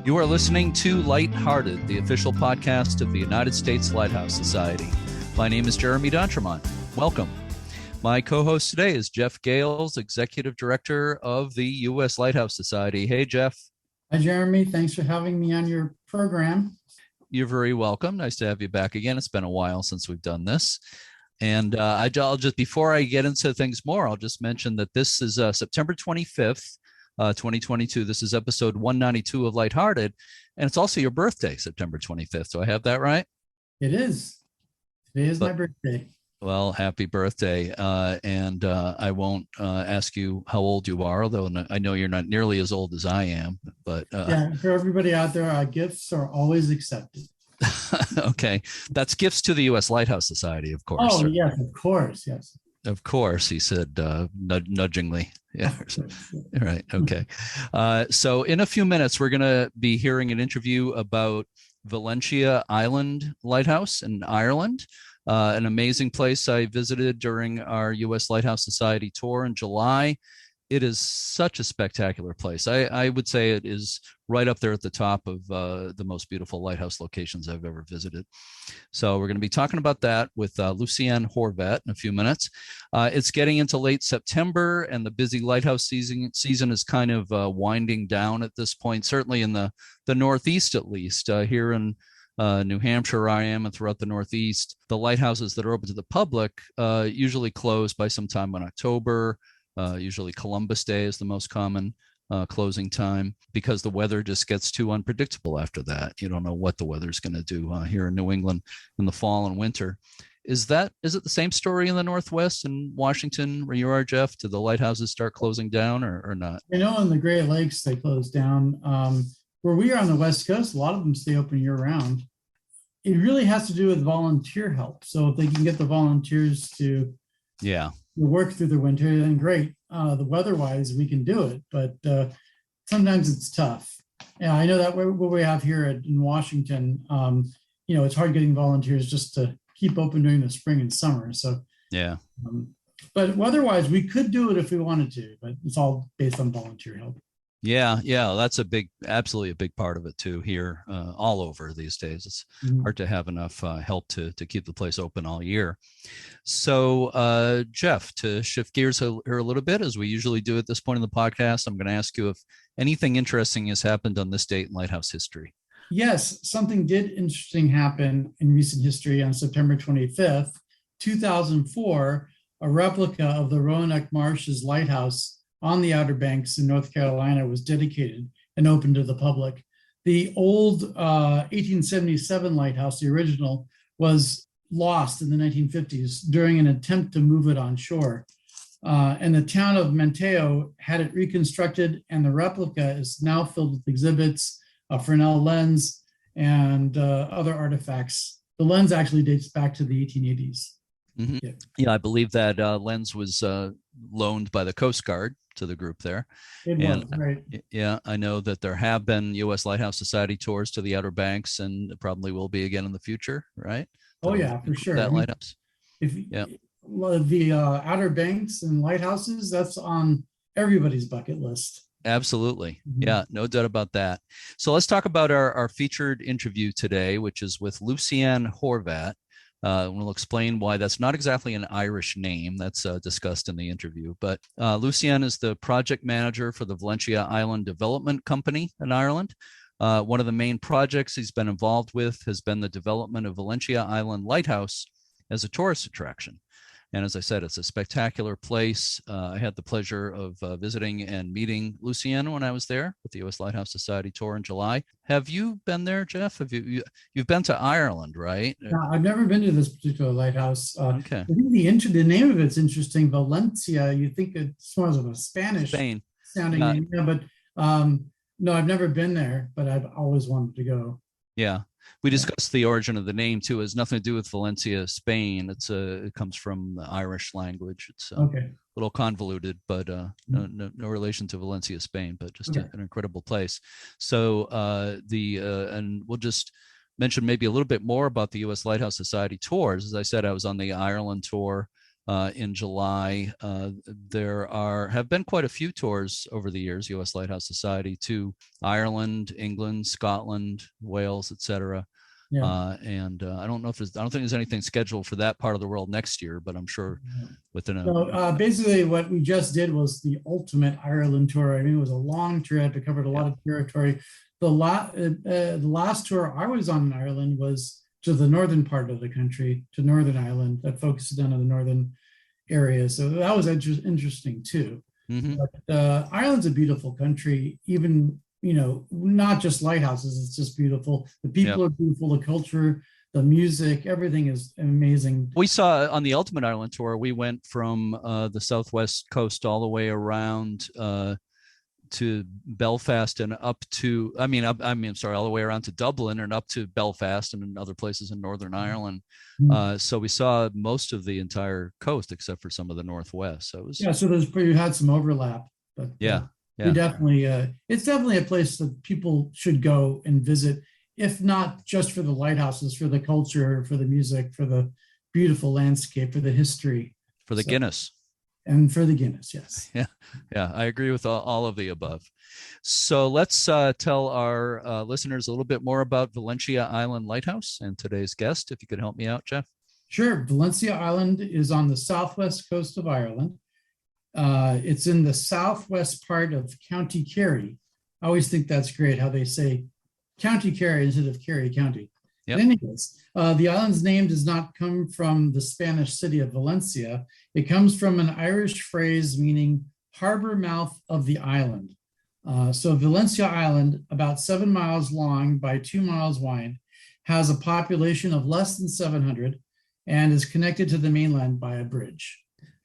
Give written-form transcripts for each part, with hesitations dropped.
You are listening to Lighthearted, the official podcast of the United States Lighthouse Society. My name is Jeremy D'Entremont. Welcome. My co-host today is Jeff Gales, Executive Director of the U.S. Lighthouse Society. Hey, Jeff. Hi, Jeremy. Thanks for having me on your program. You're very welcome. Nice to have you back again. It's been a while since we've done this. And I'll just, before I get into things more, I'll just mention that this is September 25th, 2022. This is episode 192 of Lighthearted. And it's also your birthday, September 25th. Do I have that right? It is. Today is my birthday. Well, happy birthday. And I won't ask you how old you are, although I know you're not nearly as old as I am. But yeah, for everybody out there, gifts are always accepted. Okay. That's gifts to the U.S. Lighthouse Society, of course. Oh, yes, of course. Yes. Of course, he said nudgingly. Yeah. Right. Okay. So in a few minutes, we're going to be hearing an interview about Valentia Island Lighthouse in Ireland. An amazing place I visited during our U.S. Lighthouse Society tour in July. It is such a spectacular place. I would say it is right up there at the top of the most beautiful lighthouse locations I've ever visited. So we're going to be talking about that with Lucian Horvat in a few minutes. It's getting into late September, and the busy lighthouse season is kind of winding down at this point, certainly in the Northeast at least. Here in New Hampshire, I am, and throughout the Northeast, the lighthouses that are open to the public usually close by sometime in October. Usually Columbus Day is the most common closing time because the weather just gets too unpredictable after that. You don't know what the weather's going to do here in New England in the fall and winter. Is it the same story in the Northwest and Washington where you are, Jeff? Do the lighthouses start closing down or not? I know in the Great Lakes they close down. Where we are on the West Coast, a lot of them stay open year round. It really has to do with volunteer help. So if they can get the volunteers to work through the winter, then great. The weather-wise, we can do it, but sometimes it's tough. Yeah, I know that what we have here in Washington, it's hard getting volunteers just to keep open during the spring and summer. So yeah. But weather-wise, we could do it if we wanted to, but it's all based on volunteer help. Yeah, that's absolutely a big part of it too here, all over these days. It's hard to have enough help to keep the place open all year. So, Jeff, to shift gears here a little bit, as we usually do at this point in the podcast, I'm going to ask you if anything interesting has happened on this date in lighthouse history. Yes, something did interesting happen in recent history on September 25th, 2004. A replica of the Roanoke Marshes Lighthouse on the Outer Banks in North Carolina was dedicated and open to the public. The old 1877 lighthouse, the original, was lost in the 1950s during an attempt to move it on shore. And the town of Manteo had it reconstructed, and the replica is now filled with exhibits, a Fresnel lens, and other artifacts. The lens actually dates back to the 1880s. Mm-hmm. Yeah, I believe that lens was loaned by the Coast Guard to the group there. Right. Yeah, I know that there have been U.S. Lighthouse Society tours to the Outer Banks, and probably will be again in the future, right? Oh, yeah, for sure. That lighthouse. The Outer Banks and lighthouses, that's on everybody's bucket list. Absolutely. Yeah, no doubt about that. So let's talk about our featured interview today, which is with Lucian Horvat. We'll explain why that's not exactly an Irish name. That's discussed in the interview. But Lucian is the project manager for the Valentia Island Development Company in Ireland. One of the main projects he's been involved with has been the development of Valentia Island Lighthouse as a tourist attraction. And as I said, it's a spectacular place. I had the pleasure of visiting and meeting Lucian when I was there with the U.S. Lighthouse Society tour in July. Have you been there, Jeff? You've been to Ireland, right? No, I've never been to this particular lighthouse. Okay. I think the name of it's interesting. Valentia. You think it's more of a Spanish sounding name, but no, I've never been there, but I've always wanted to go. Yeah. We discussed the origin of the name too. It has nothing to do with Valencia, Spain. It comes from the Irish language. It's a little convoluted, but no relation to Valencia, Spain, but just an incredible place. So and we'll just mention maybe a little bit more about the U.S. Lighthouse Society tours. As I said, I was on the Ireland tour in July. There have been quite a few tours over the years, U.S. Lighthouse Society, to Ireland, England, Scotland, Wales, etc. Yeah. And I don't think there's anything scheduled for that part of the world next year, but I'm sure within a. So basically, what we just did was the ultimate Ireland tour. I mean, it was a long trip. It covered a lot of territory. The last tour I was on in Ireland was to the northern part of the country, to Northern Ireland, that focused on the northern area. So that was interesting too. Mm-hmm. But Ireland's a beautiful country, even, not just lighthouses, it's just beautiful. The people are beautiful, the culture, the music, everything is amazing. We saw on the Ultimate Ireland tour, we went from the southwest coast all the way around to Belfast and up to, all the way around to Dublin and up to Belfast and other places in Northern Ireland. So we saw most of the entire coast except for some of the northwest. So it was, so you had some overlap, but we definitely, it's definitely a place that people should go and visit, if not just for the lighthouses, for the culture, for the music, for the beautiful landscape, for the history, for the Guinness. And for the Guinness, yes. Yeah, I agree with all of the above. So let's tell our listeners a little bit more about Valentia Island Lighthouse and today's guest. If you could help me out, Jeff. Sure. Valentia Island is on the southwest coast of Ireland. It's in the southwest part of County Kerry. I always think that's great how they say County Kerry instead of Kerry County. Yep. Anyways, the island's name does not come from the Spanish city of Valencia. It comes from an Irish phrase meaning harbor mouth of the island. So Valentia Island, about 7 miles long by 2 miles wide, has a population of less than 700 and is connected to the mainland by a bridge.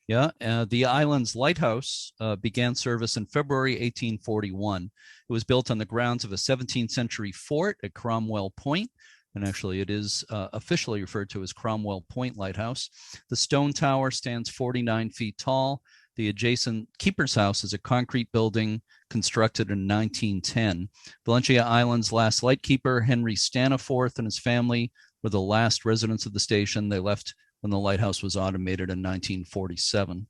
Yeah, the island's lighthouse began service in February 1841. It was built on the grounds of a 17th century fort at Cromwell Point. And actually, it is officially referred to as Cromwell Point Lighthouse. The stone tower stands 49 feet tall. The adjacent keeper's house is a concrete building constructed in 1910. Valentia Island's last lightkeeper, Henry Staniforth, and his family were the last residents of the station. They left when the lighthouse was automated in 1947.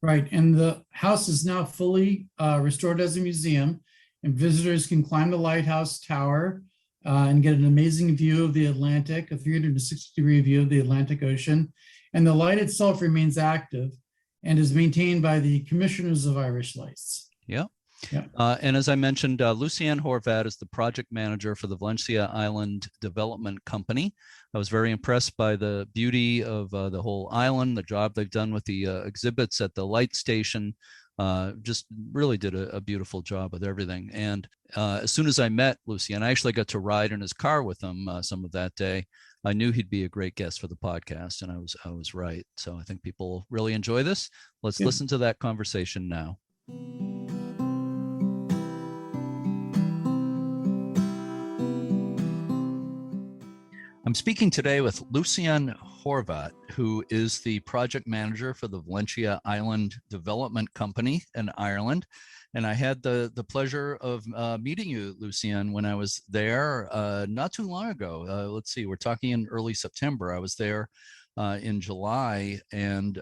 Right, and the house is now fully restored as a museum, and visitors can climb the lighthouse tower and get an amazing view of the Atlantic, a 360-degree view of the Atlantic Ocean. And the light itself remains active and is maintained by the Commissioners of Irish Lights. Yeah. And as I mentioned, Lucian Horvat is the project manager for the Valentia Island Development Company. I was very impressed by the beauty of the whole island, the job they've done with the exhibits at the light station. Just really did a beautiful job with everything. And as soon as I met Lucian, I actually got to ride in his car with him some of that day. I knew he'd be a great guest for the podcast, and I was right. So I think people really enjoy this. Let's listen to that conversation now. I'm speaking today with Lucian Horvat, who is the project manager for the Valentia Island Development Company in Ireland. And I had the pleasure of meeting you, Lucian, when I was there not too long ago. Let's see, we're talking in early September. I was there in July and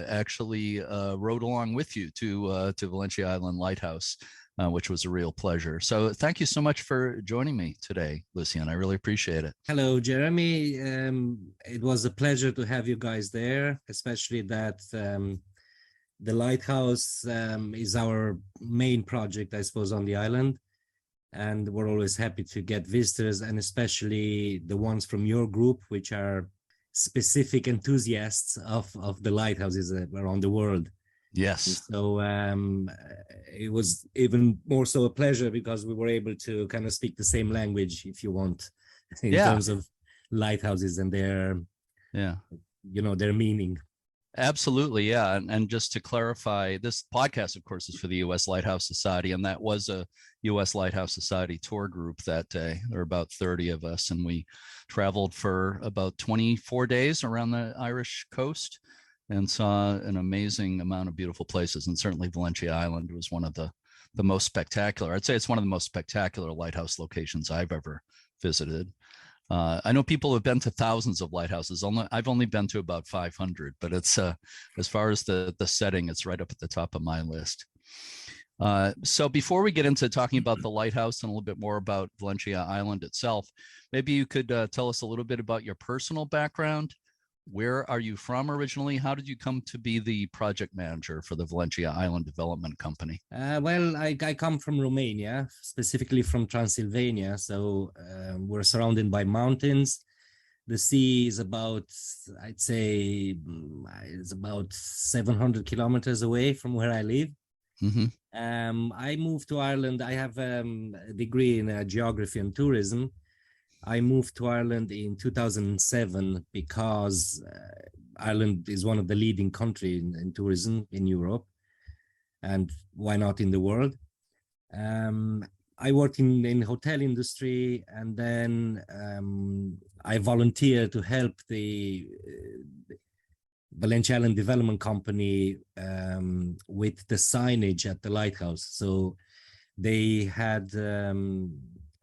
actually rode along with you to Valentia Island Lighthouse, which was a real pleasure. So thank you so much for joining me today, Lucian. I really appreciate it. Hello, Jeremy. It was a pleasure to have you guys there, especially that the lighthouse is our main project, I suppose, on the island. And we're always happy to get visitors, and especially the ones from your group, which are specific enthusiasts of the lighthouses around the world. Yes. So it was even more so a pleasure because we were able to kind of speak the same language, if you want, in terms of lighthouses and their meaning. Absolutely. Yeah. And just to clarify, this podcast, of course, is for the U.S. Lighthouse Society. And that was a U.S. Lighthouse Society tour group that day. There were about 30 of us, and we traveled for about 24 days around the Irish coast and saw an amazing amount of beautiful places. And certainly Valentia Island was one of the most spectacular. I'd say it's one of the most spectacular lighthouse locations I've ever visited. I know people have been to thousands of lighthouses. I've only been to about 500, but it's as far as the setting, it's right up at the top of my list. So before we get into talking about the lighthouse and a little bit more about Valentia Island itself, maybe you could tell us a little bit about your personal background. Where are you from originally? How did you come to be the project manager for the Valentia Island Development Company? Well, I come from Romania, specifically from Transylvania. So we're surrounded by mountains. The sea is about, I'd say, it's about 700 kilometers away from where I live. Mm-hmm. I moved to Ireland. I have a degree in geography and tourism. I moved to Ireland in 2007 because Ireland is one of the leading countries in tourism in Europe, and why not in the world. I worked in hotel industry, and then I volunteered to help the Valentia Island Development Company with the signage at the lighthouse. So they had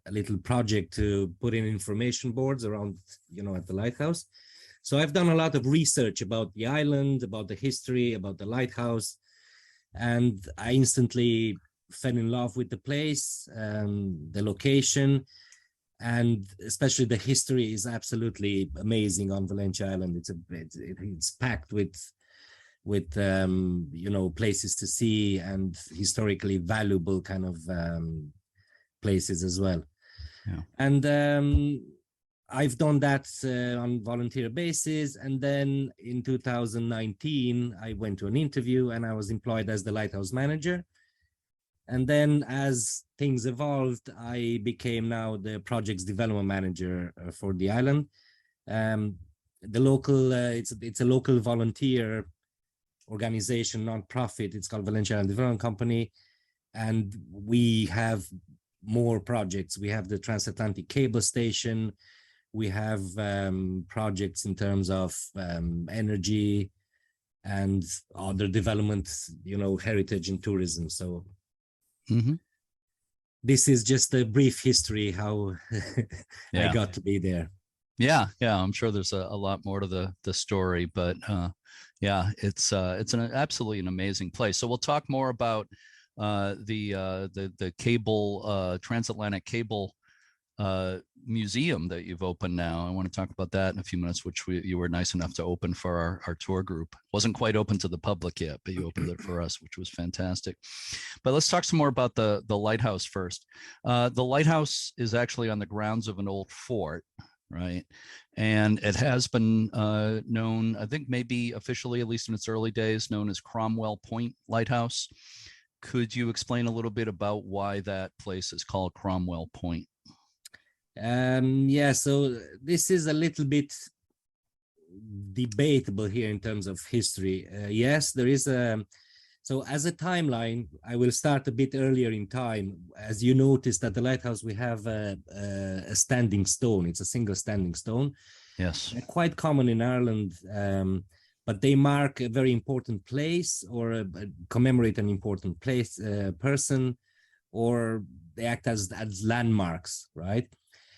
a little project to put in information boards around, at the lighthouse. So I've done a lot of research about the island, about the history, about the lighthouse, and I instantly fell in love with the place, the location, and especially the history is absolutely amazing on Valentia Island. It's packed with places to see and historically valuable kind of places as well. Yeah. And I've done that on volunteer basis. And then in 2019, I went to an interview and I was employed as the lighthouse manager. And then as things evolved, I became now the projects development manager for the island. The local, it's a local volunteer organization, non-profit. It's called Valentia Island Development Company. And we have more projects. We have the transatlantic cable station. We have projects in terms of energy and other developments, heritage and tourism. So this is just a brief history how I got to be there. Yeah, I'm sure there's a lot more to the story, but it's absolutely an amazing place. So we'll talk more about the cable transatlantic cable museum that you've opened now. I want to talk about that in a few minutes, which you were nice enough to open for our tour group. Wasn't quite open to the public yet, but you opened it for us, which was fantastic. But let's talk some more about the lighthouse first. The lighthouse is actually on the grounds of an old fort, right? And it has been known, I think maybe officially, at least in its early days, known as Cromwell Point Lighthouse. Could you explain a little bit about why that place is called Cromwell Point? So this is a little bit debatable here in terms of history. Yes, there is so as a timeline, I will start a bit earlier in time. As you noticed at the lighthouse, we have a standing stone. It's a single standing stone. Yes. They're quite common in Ireland, but they mark a very important place or commemorate an important place, person, or they act as landmarks, right?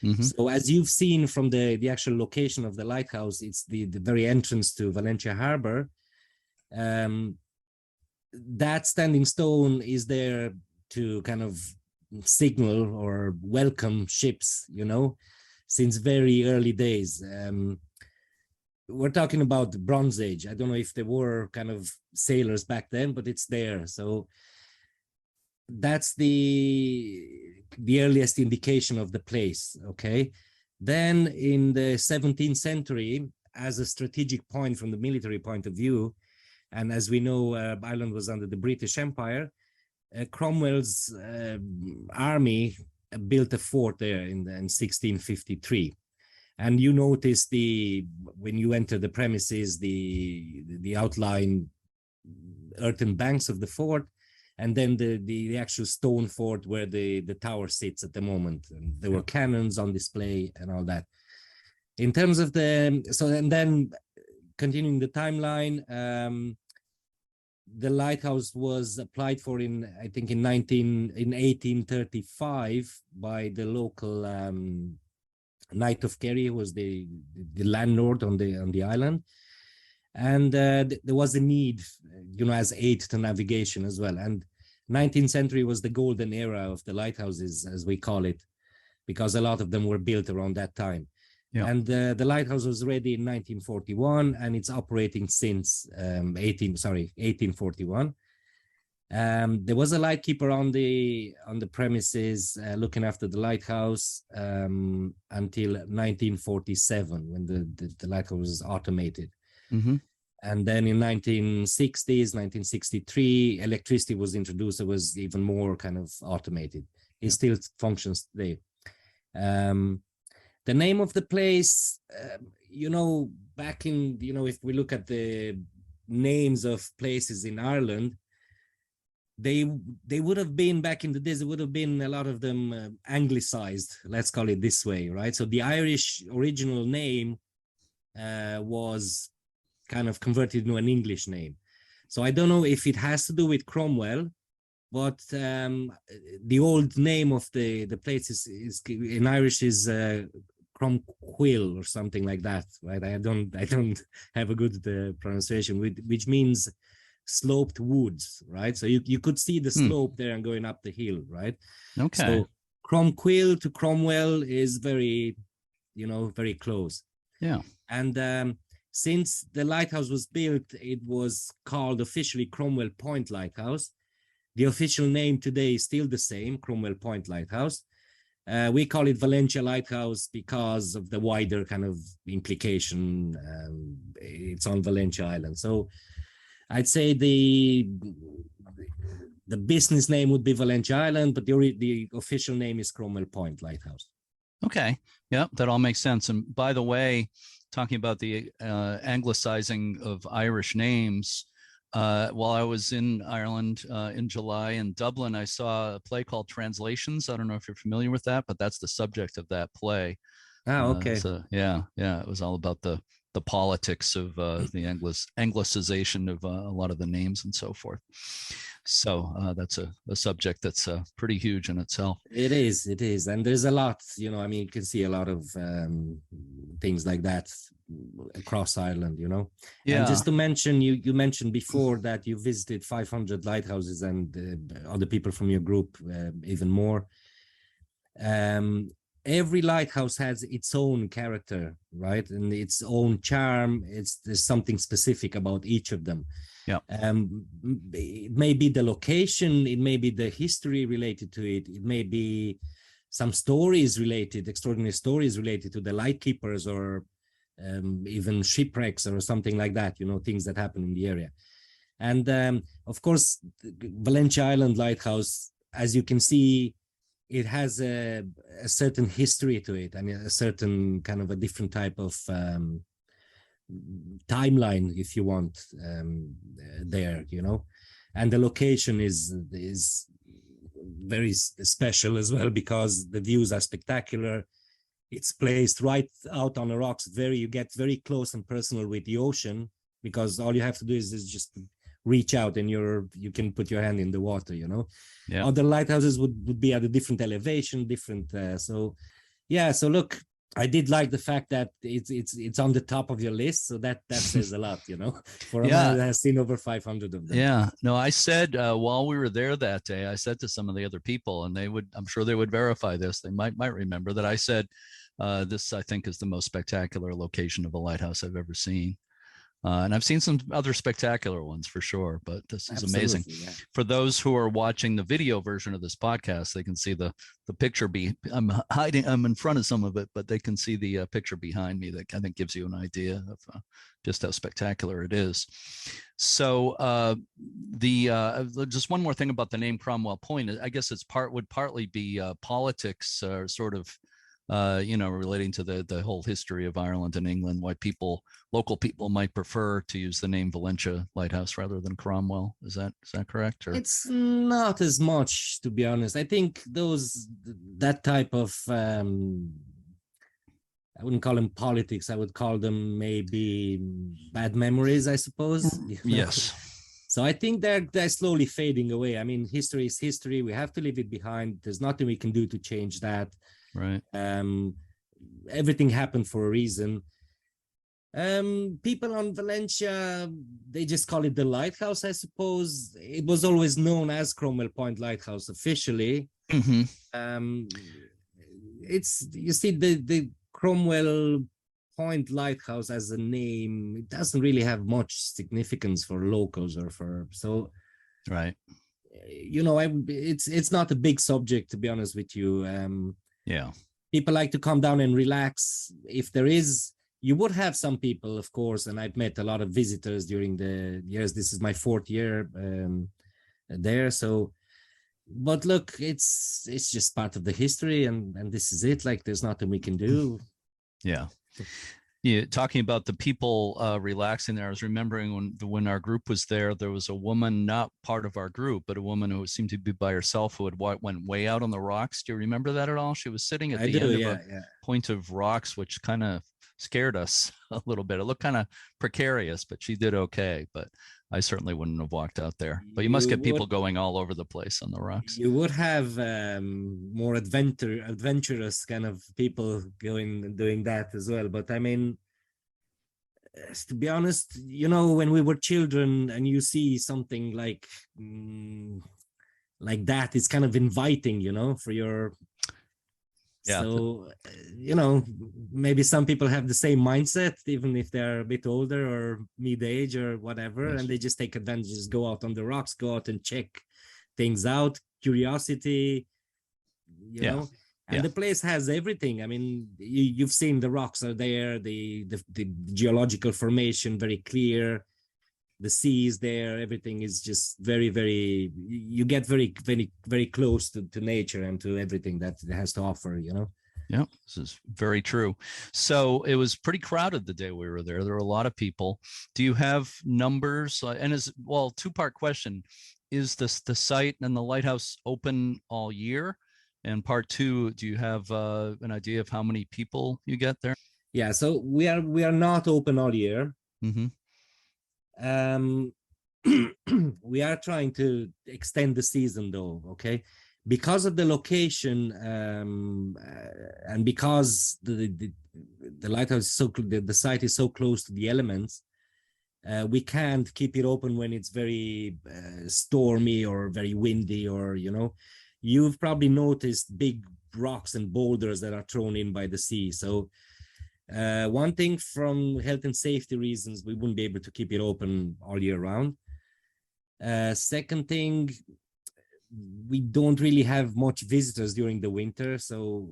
Mm-hmm. So as you've seen from the actual location of the lighthouse, it's the very entrance to Valentia Harbor. That standing stone is there to kind of signal or welcome ships, since very early days. We're talking about the Bronze Age. I don't know if there were kind of sailors back then, but it's there. So that's the earliest indication of the place. Okay. Then in the 17th century, as a strategic point from the military point of view, and as we know, Ireland was under the British Empire, Cromwell's army built a fort there in 1653. And you notice when you enter the premises, the outline earthen banks of the fort, and then the actual stone fort where the tower sits at the moment. And there were cannons on display and all that. In terms of and then continuing the timeline, the lighthouse was applied for in 1835 by the local Knight of Kerry, who was the landlord on the island. And there was a need, as aid to navigation as well. And 19th century was the golden era of the lighthouses, as we call it, because a lot of them were built around that time. Yeah. And the lighthouse was ready in 1941, and it's operating since 1841. There was a lightkeeper on the premises looking after the lighthouse until 1947, when the lighthouse was automated. Mm-hmm. And then in 1960s, 1963, electricity was introduced. It was even more kind of automated. It still functions today. The name of the place, back in, if we look at the names of places in Ireland, they would have been, back in the days, there would have been a lot of them anglicized, let's call it this way, right? So the Irish original name was kind of converted into an English name. So I don't know if it has to do with Cromwell, but the old name of the place is in Irish is Cromwell or something like that, right? I don't have a good pronunciation, which means sloped woods, right? So you could see the slope there and going up the hill, right? Okay. So Cromwell to Cromwell is very, very close. Yeah. And since the lighthouse was built, it was called officially Cromwell Point Lighthouse. The official name today is still the same, Cromwell Point Lighthouse. We call it Valentia Lighthouse because of the wider kind of implication. It's on Valentia Island. So I'd say the business name would be Valentia Island, but the official name is Cromwell Point Lighthouse. Okay. Yeah, that all makes sense. And by the way, talking about the anglicizing of Irish names, while I was in Ireland in July in Dublin, I saw a play called Translations. I don't know if you're familiar with that, but that's the subject of that play. Oh, okay. So yeah, it was all about the politics of the Anglicization of a lot of the names and so forth. So that's a subject that's pretty huge in itself. It is, and there's a lot. You can see a lot of things like that across Ireland. Yeah. And just to mention, you mentioned before that you visited 500 lighthouses, and other people from your group even more. Every lighthouse has its own character, right? And its own charm. There's something specific about each of them. Yeah. It may be the location, it may be the history related to it, it may be some extraordinary stories related to the lightkeepers, or even shipwrecks or something like that, things that happen in the area. And of course, Valentia Island Lighthouse, as you can see, it has a certain history to it. I mean, a certain kind of a different type of timeline, if you want, there, and the location is very special as well, because the views are spectacular. It's placed right out on the rocks. You get very close and personal with the ocean, because all you have to do is just reach out and you can put your hand in the water. Yeah. Other lighthouses would be at a different elevation, so look, I did like the fact that it's on the top of your list, so that says a lot, for a man that has seen over 500 of them. Yeah, no, I said while we were there that day, I said to some of the other people, and I'm sure they would verify this. They might remember that I said, this I think is the most spectacular location of a lighthouse I've ever seen. And I've seen some other spectacular ones for sure, but this is amazing. Yeah. For those who are watching the video version of this podcast, they can see the picture. I'm in front of some of it, but they can see the picture behind me that I think gives you an idea of just how spectacular it is. So just one more thing about the name Cromwell Point. I guess would partly be politics, sort of. Relating to the whole history of Ireland and England, why local people might prefer to use the name Valentia Lighthouse rather than Cromwell. Is that correct? Or? It's not as much, to be honest. I think that type of I wouldn't call them politics. I would call them maybe bad memories, I suppose. Yes. So I think they're slowly fading away. I mean, history is history. We have to leave it behind. There's nothing we can do to change that. Right. everything happened for a reason. People on Valentia, they just call it the lighthouse, I suppose. It was always known as Cromwell Point Lighthouse officially. It's, you see, the Cromwell Point Lighthouse as a name, it doesn't really have much significance for locals or for, so right. You know, it's not a big subject, to be honest with you. Yeah, people like to come down and relax. If there is, you would have some people, of course, and I've met a lot of visitors during the years. This is my 4th year there, so. But look, it's just part of the history, and this is it. Like, there's nothing we can do. Yeah. Yeah, talking about the people relaxing there, I was remembering when our group was there, there was a woman, not part of our group, but a woman who seemed to be by herself, who had went way out on the rocks. Do you remember that at all? She was sitting at the end of a point of rocks, which kind of scared us a little bit. It looked kind of precarious, but she did okay. But I certainly wouldn't have walked out there. But you must get people going all over the place on the rocks. You would have more adventurous kind of people going and doing that as well. But I mean, to be honest, you know, when we were children and you see something like that, it's kind of inviting, you know, for your. Yeah. So, you know, maybe some people have the same mindset, even if they're a bit older or mid-age or whatever, and they just take advantage, just go out on the rocks, go out and check things out, curiosity, you know. And the place has everything. I mean, you've seen the rocks are there, the geological formation, very clear. The sea is there. Everything is just very, very, you get very, very, very close to nature and to everything that it has to offer, you know? Yeah, this is very true. So it was pretty crowded the day we were there. There were a lot of people. Do you have numbers? And as well, 2-part question. Is this the site and the lighthouse open all year? And part 2, do you have an idea of how many people you get there? Yeah, so we are not open all year. Mm-hmm. We are trying to extend the season though, okay, because of the location, and because the lighthouse is so, the site is so close to the elements, we can't keep it open when it's very stormy or very windy, or, you know, you've probably noticed big rocks and boulders that are thrown in by the sea. So one thing, from health and safety reasons, we wouldn't be able to keep it open all year round. Second thing, we don't really have much visitors during the winter, so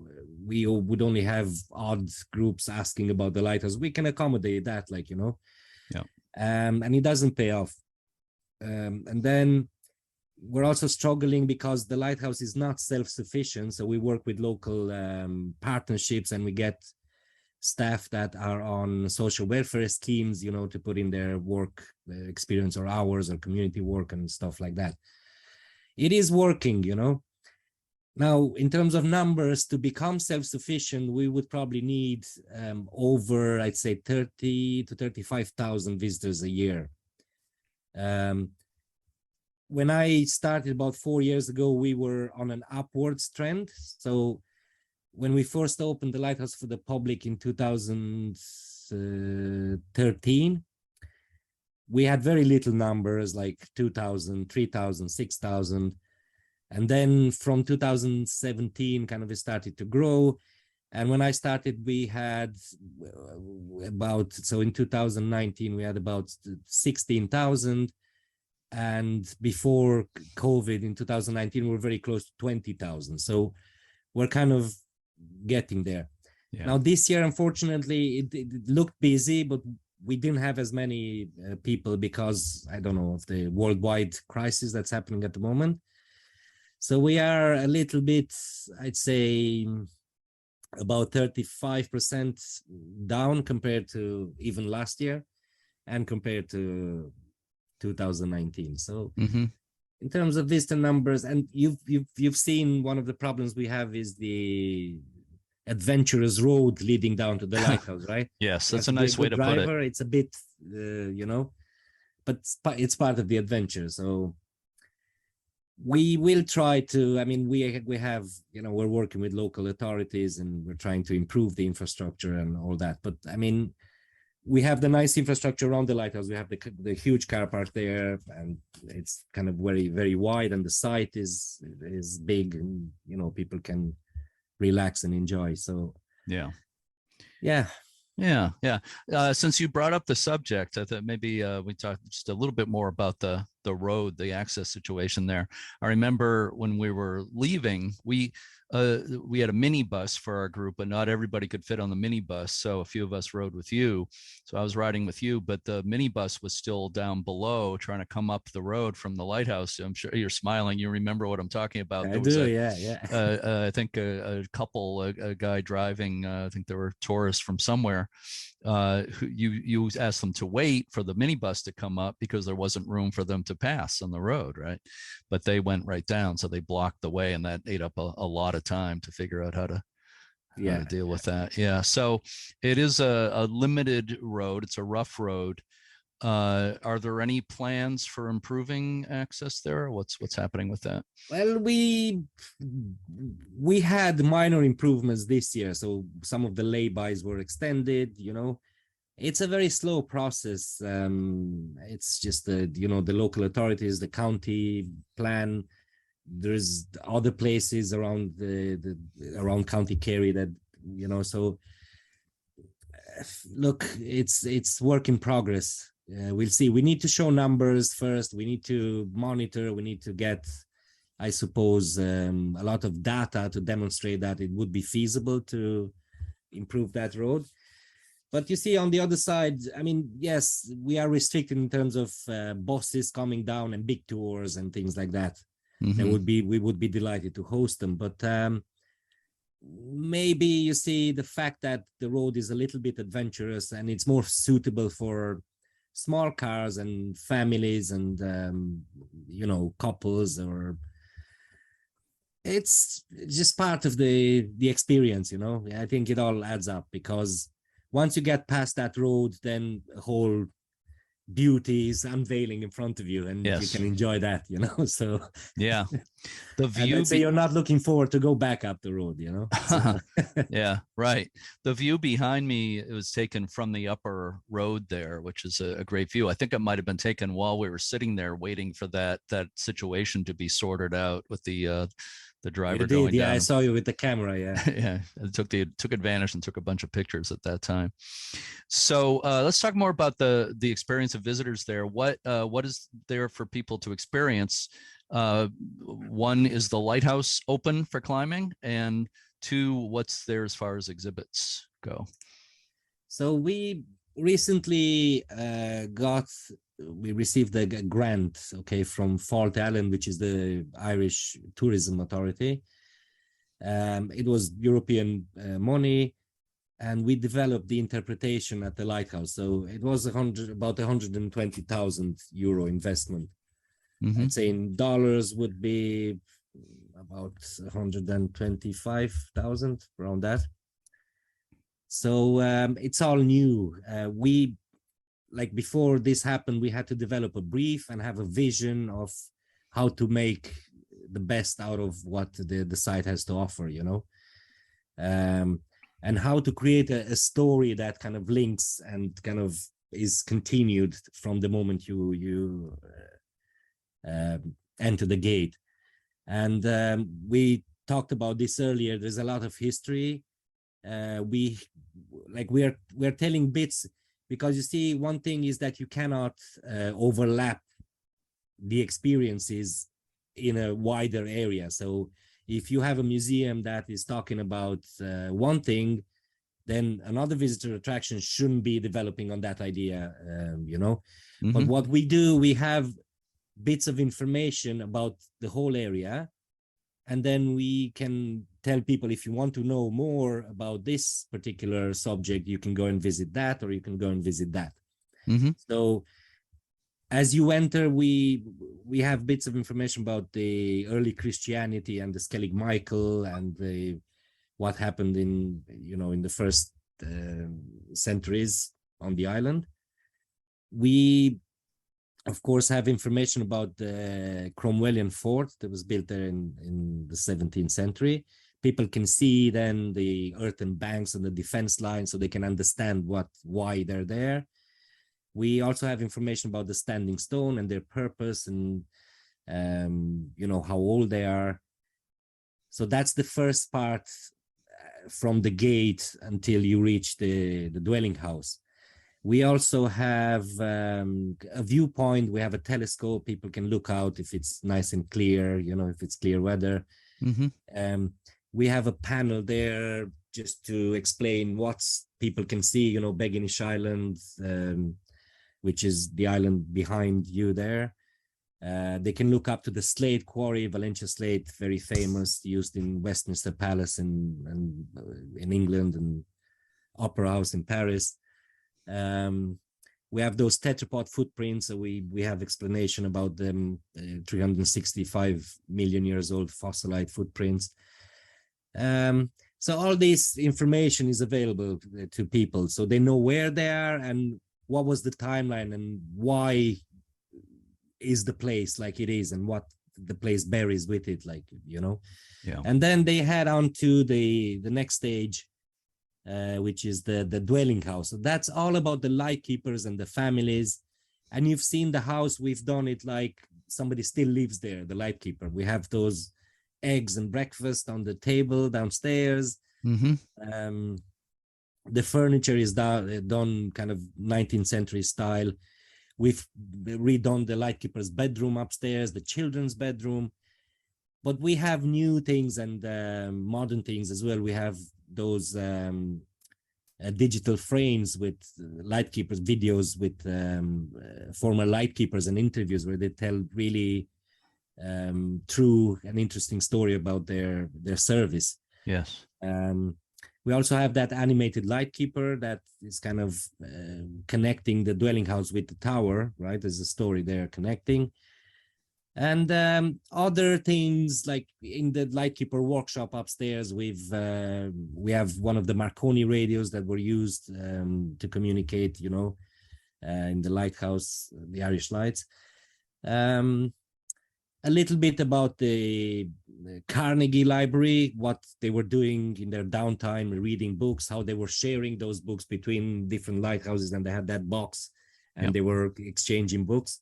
we would only have odd groups asking about the lighthouse. We can accommodate that, like, you know. Yeah. And it doesn't pay off. And then we're also struggling because the lighthouse is not self-sufficient, so we work with local partnerships, and we get staff that are on social welfare schemes, you know, to put in their work experience or hours or community work and stuff like that. It is working, you know. Now, in terms of numbers, to become self-sufficient, we would probably need over, I'd say, 30 to 35,000 visitors a year. When I started about 4 years ago, we were on an upwards trend. So when we first opened the lighthouse for the public in 2013, we had very little numbers, like 2,000, 3,000, 6,000. And then from 2017, kind of it started to grow. And when I started, we had about, so in 2019, we had about 16,000. And before COVID in 2019, we were very close to 20,000. So we're kind of getting there. Yeah. Now this year, unfortunately, it looked busy, but we didn't have as many people because, I don't know, of the worldwide crisis that's happening at the moment. So we are a little bit, I'd say, about 35% down compared to even last year and compared to 2019. So in terms of visitor numbers, and you've seen one of the problems we have is the adventurous road leading down to the lighthouse, right? Yes, that's a nice way to put it. It's a bit, you know, but it's part of the adventure. So we will try to, I mean, we have, you know, we're working with local authorities and we're trying to improve the infrastructure and all that. But I mean, we have the nice infrastructure around the lighthouse. We have the huge car park there, and it's kind of very, very wide, and the site is big, and, you know, people can relax and enjoy. So Yeah. yeah. Yeah, yeah. Since you brought up the subject, I thought maybe we talk just a little bit more about the road, the access situation there. I remember when we were leaving, we had a minibus for our group, but not everybody could fit on the minibus. So a few of us rode with you. So I was riding with you, but the minibus was still down below trying to come up the road from the lighthouse. I'm sure you're smiling. You remember what I'm talking about. I do, yeah. I think a couple, a guy driving, I think there were tourists from somewhere, who you asked them to wait for the minibus to come up because there wasn't room for them to pass on the road, right? But they went right down, so they blocked the way, and that ate up a lot of time to figure out how to deal with that. Yeah, so it is a limited road. It's a rough road. Are there any plans for improving access there? What's happening with that? Well, we had minor improvements this year, so some of the laybys were extended. You know, it's a very slow process. It's just the, you know, the local authorities, the county plan. There's other places around around County Kerry that, you know. So look, it's work in progress. We'll see. We need to show numbers first. We need to monitor. We need to get, I suppose, a lot of data to demonstrate that it would be feasible to improve that road. But you see, on the other side, I mean, yes, we are restricted in terms of buses coming down and big tours and things like that. Mm-hmm. We would be delighted to host them. But maybe, you see, the fact that the road is a little bit adventurous and it's more suitable for small cars and families and you know, couples, or it's just part of the experience, you know. I think it all adds up, because once you get past that road, then a whole beauty is unveiling in front of you, and Yes. you can enjoy that, you know. So yeah, the view. So you're not looking forward to go back up the road, you know. So. Yeah, right. The view behind me, it was taken from the upper road there, which is a great view. I think it might have been taken while we were sitting there waiting for that situation to be sorted out with the driver going down. Yeah, I saw you with the camera. Yeah. Yeah, it took advantage and took a bunch of pictures at that time. So let's talk more about the experience of visitors there. What is there for people to experience? One, is the lighthouse open for climbing, and two, what's there as far as exhibits go? So we recently we received a grant, okay, from Fort Island, which is the Irish Tourism Authority. It was European money, and we developed the interpretation at the lighthouse. So it was about 120,000 euro investment. Mm-hmm. I'd say in dollars would be about 125,000, around that. So it's all new. We, like, before this happened, we had to develop a brief and have a vision of how to make the best out of what the site has to offer, you know, and how to create a story that kind of links and kind of is continued from the moment you enter the gate. And we talked about this earlier. There's a lot of history. We're telling bits, because you see, one thing is that you cannot overlap the experiences in a wider area. So if you have a museum that is talking about one thing, then another visitor attraction shouldn't be developing on that idea, you know. Mm-hmm. But what we do, we have bits of information about the whole area, and then we can tell people, if you want to know more about this particular subject, you can go and visit that, or you can go and visit that. Mm-hmm. So as you enter, we have bits of information about the early Christianity and the Skellig Michael and what happened in the first centuries on the island. We of course, have information about the Cromwellian fort that was built there in the 17th century. People can see then the earthen banks and the defense line, so they can understand why they're there. We also have information about the standing stone and their purpose, and how old they are. So that's the first part, from the gate until you reach the dwelling house. We also have a viewpoint. We have a telescope. People can look out if it's nice and clear, if it's clear weather. Mm-hmm. We have a panel there just to explain what people can see, Begginish Island, which is the island behind you there. They can look up to the slate quarry, Valentia slate, very famous, used in Westminster Palace and in England, and Opera House in Paris. We have those tetrapod footprints, so we have explanation about them, 365 million years old fossilite footprints. So all this information is available to people, so they know where they are and what was the timeline and why is the place like it is and what the place bears with it, Yeah. And then they head on to the next stage, which is the dwelling house. So that's all about the lightkeepers and the families. And you've seen the house, we've done it like somebody still lives there, the lightkeeper. We have those eggs and breakfast on the table downstairs. Mm-hmm. The furniture is done kind of 19th century style. We've redone the lightkeeper's bedroom upstairs, the children's bedroom. But we have new things and modern things as well. We have those digital frames with lightkeepers, videos with former lightkeepers and interviews where they tell really true and interesting story about their service. Yes. We also have that animated lightkeeper that is kind of connecting the dwelling house with the tower, right? There's a story there connecting. And other things like in the lightkeeper workshop upstairs, we have one of the Marconi radios that were used to communicate, in the lighthouse, the Irish Lights. A little bit about the Carnegie Library, what they were doing in their downtime, reading books, how they were sharing those books between different lighthouses, and they had that box and they were exchanging books.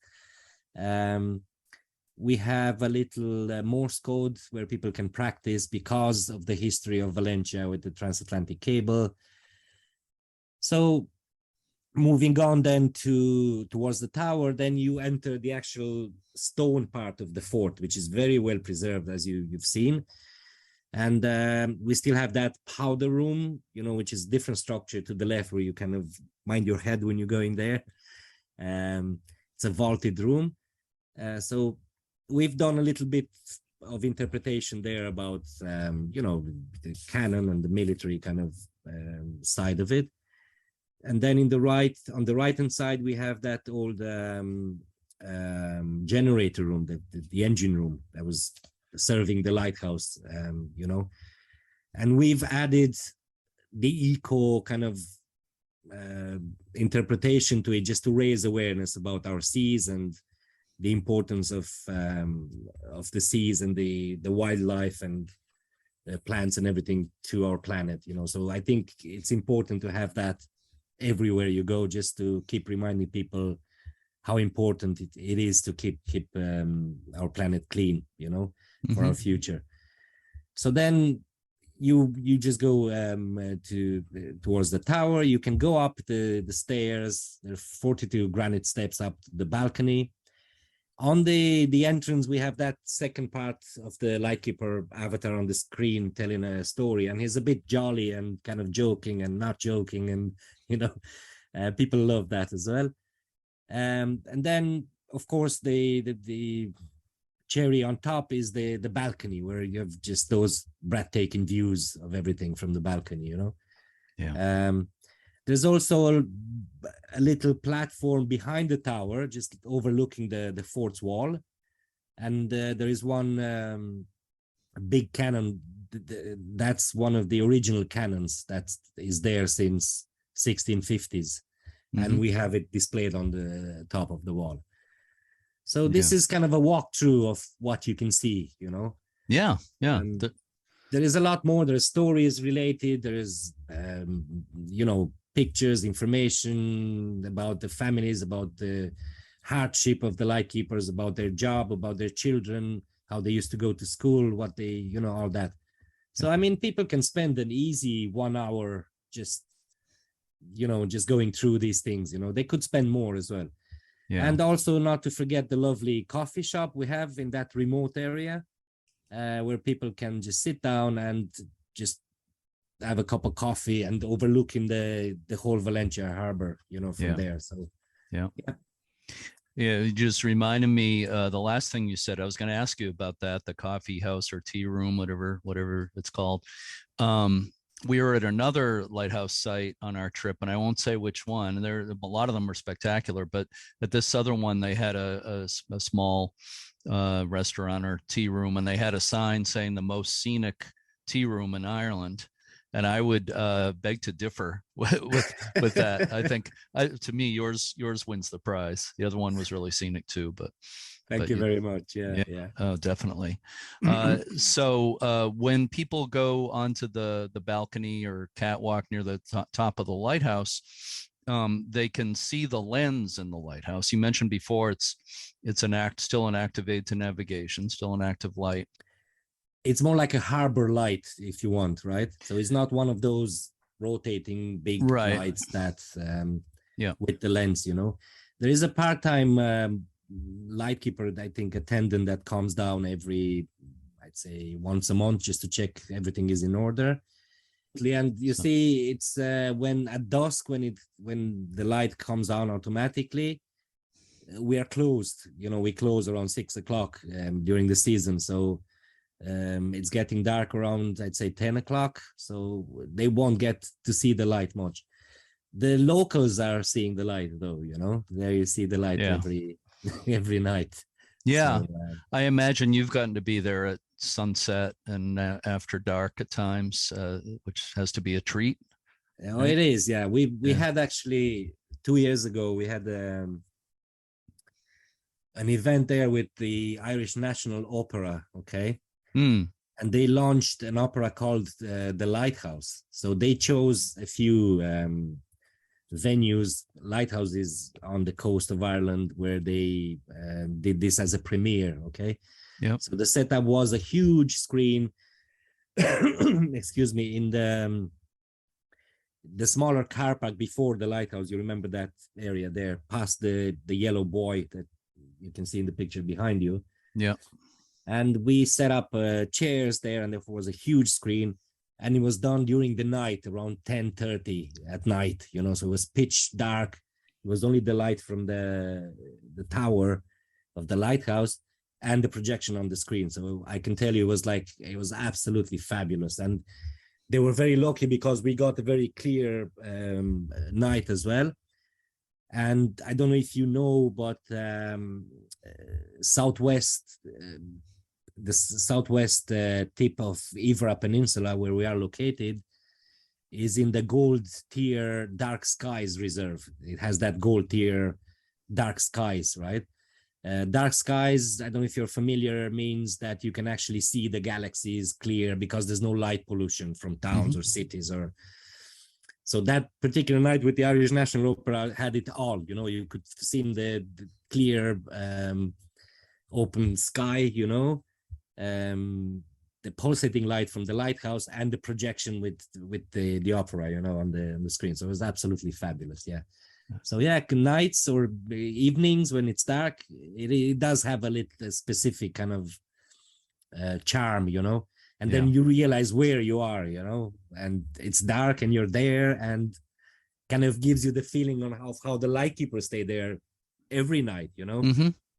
We have a little Morse code where people can practice because of the history of Valentia with the transatlantic cable. So moving on then towards the tower, then you enter the actual stone part of the fort, which is very well preserved, as you've seen. And we still have that powder room, which is different structure to the left, where you kind of mind your head when you go in there. It's a vaulted room. So we've done a little bit of interpretation there about, the cannon and the military kind of side of it. And then on the right-hand side, we have that old generator room, the engine room that was serving the lighthouse, And we've added the eco kind of interpretation to it, just to raise awareness about our seas and the importance of the seas and the wildlife and the plants and everything to our planet. So I think it's important to have that everywhere you go, just to keep reminding people how important it is to keep our planet clean, for our future. So then you just go towards the tower. You can go up the stairs. There are 42 granite steps up the balcony. On the entrance, we have that second part of the lightkeeper avatar on the screen telling a story, and he's a bit jolly and kind of joking and not joking, and people love that as well. And then, of course, the cherry on top is the balcony, where you have just those breathtaking views of everything from the balcony. Yeah. There's also a little platform behind the tower, just overlooking the fort's wall. And there is one big cannon. That's one of the original cannons that is there since 1650s. And we have it displayed on the top of the wall. So this is kind of a walkthrough of what you can see, you know. Yeah, yeah. There is a lot more. There's stories related. There is, you know, pictures, information about the families, about the hardship of the lightkeepers, about their job, about their children, how they used to go to school, what they, you know, all that. So, I mean, people can spend an easy 1 hour just, you know, just going through these things, you know. They could spend more as well. Yeah. And also not to forget the lovely coffee shop we have in that remote area, where people can just sit down and just have a cup of coffee and overlooking the whole Valentia harbor, you know, from there. So, yeah. You just reminded me, the last thing you said, I was going to ask you about that, the coffee house or tea room, whatever it's called. We were at another lighthouse site on our trip, and I won't say which one. A lot of them are spectacular, but at this other one, they had a small restaurant or tea room, and they had a sign saying the most scenic tea room in Ireland. And I would beg to differ with that. I think, to me, yours wins the prize. The other one was really scenic too, but thank you very much. Yeah. Oh, definitely. So when people go onto the balcony or catwalk near the top of the lighthouse, they can see the lens in the lighthouse. You mentioned before it's still an active aid to navigation, still an active light. It's more like a harbor light, if you want, right? So it's not one of those rotating big lights that with the lens, you know. There is a part-time lightkeeper, I think, attendant that comes down every, I'd say, once a month just to check everything is in order. And you see, it's when at dusk, when the light comes on automatically, we are closed. You know, we close around 6 o'clock during the season. So it's getting dark around, I'd say, 10 o'clock. So they won't get to see the light much. The locals are seeing the light, though. You know, there you see the light every night. Yeah, so, I imagine you've gotten to be there at sunset and after dark at times, which has to be a treat. Oh, right? It is. Yeah, we had actually 2 years ago. We had an event there with the Irish National Opera. Okay. And they launched an opera called The Lighthouse. So they chose a few venues, lighthouses on the coast of Ireland, where they did this as a premiere. Okay. Yeah. So the setup was a huge screen, excuse me, in the smaller car park before the lighthouse. You remember that area there, past the yellow buoy that you can see in the picture behind you. Yeah. And we set up chairs there, and there was a huge screen, and it was done during the night around 10:30 at night, you know, so it was pitch dark. It was only the light from the tower of the lighthouse and the projection on the screen. So I can tell you, it was absolutely fabulous. And they were very lucky because we got a very clear night as well. And I don't know if you know, but southwest, the southwest tip of Ivra Peninsula, where we are located, is in the gold tier dark skies reserve. It has that gold tier dark skies, right? Dark skies, I don't know if you're familiar, means that you can actually see the galaxies clear because there's no light pollution from towns or cities. Or so that particular night with the Irish National Opera had it all. You know, you could see the clear open sky, you know, the pulsating light from the lighthouse and the projection with the opera, you know, on the screen. So it was absolutely fabulous. Yeah. So yeah, nights or evenings when it's dark, it does have a specific kind of charm, you know, and then you realize where you are, you know, and it's dark and you're there, and kind of gives you the feeling on how the lightkeepers stay there every night, you know,